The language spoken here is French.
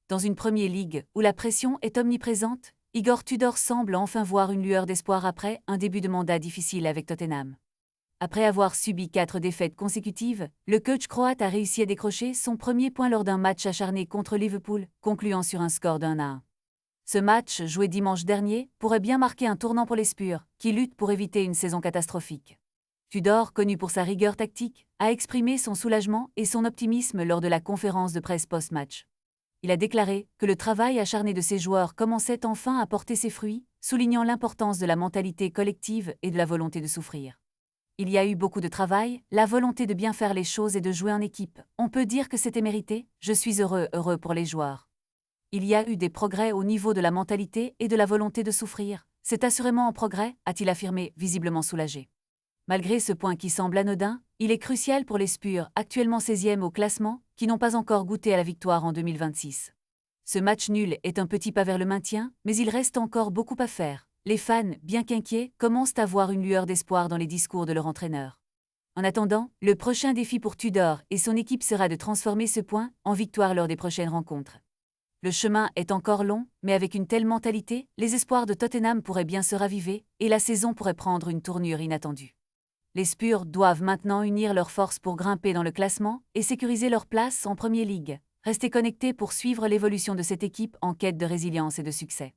Dans une Premier League où la pression est omniprésente, Igor Tudor semble enfin voir une lueur d'espoir après un début de mandat difficile avec Tottenham. Après avoir subi 4 défaites consécutives, le coach croate a réussi à décrocher son premier point lors d'un match acharné contre Liverpool, concluant sur un score d'1-1. Ce match, joué dimanche dernier, pourrait bien marquer un tournant pour les Spurs, qui luttent pour éviter une saison catastrophique. Tudor, connu pour sa rigueur tactique, a exprimé son soulagement et son optimisme lors de la conférence de presse post-match. Il a déclaré que le travail acharné de ses joueurs commençait enfin à porter ses fruits, soulignant l'importance de la mentalité collective et de la volonté de souffrir. Il y a eu beaucoup de travail, la volonté de bien faire les choses et de jouer en équipe. On peut dire que c'était mérité, je suis heureux pour les joueurs. Il y a eu des progrès au niveau de la mentalité et de la volonté de souffrir. C'est assurément en progrès, a-t-il affirmé, visiblement soulagé. Malgré ce point qui semble anodin, il est crucial pour les Spurs, actuellement 16e au classement, qui n'ont pas encore goûté à la victoire en 2026. Ce match nul est un petit pas vers le maintien, mais il reste encore beaucoup à faire. Les fans, bien qu'inquiets, commencent à voir une lueur d'espoir dans les discours de leur entraîneur. En attendant, le prochain défi pour Tudor et son équipe sera de transformer ce point en victoire lors des prochaines rencontres. Le chemin est encore long, mais avec une telle mentalité, les espoirs de Tottenham pourraient bien se raviver et la saison pourrait prendre une tournure inattendue. Les Spurs doivent maintenant unir leurs forces pour grimper dans le classement et sécuriser leur place en Premier League. Restez connectés pour suivre l'évolution de cette équipe en quête de résilience et de succès.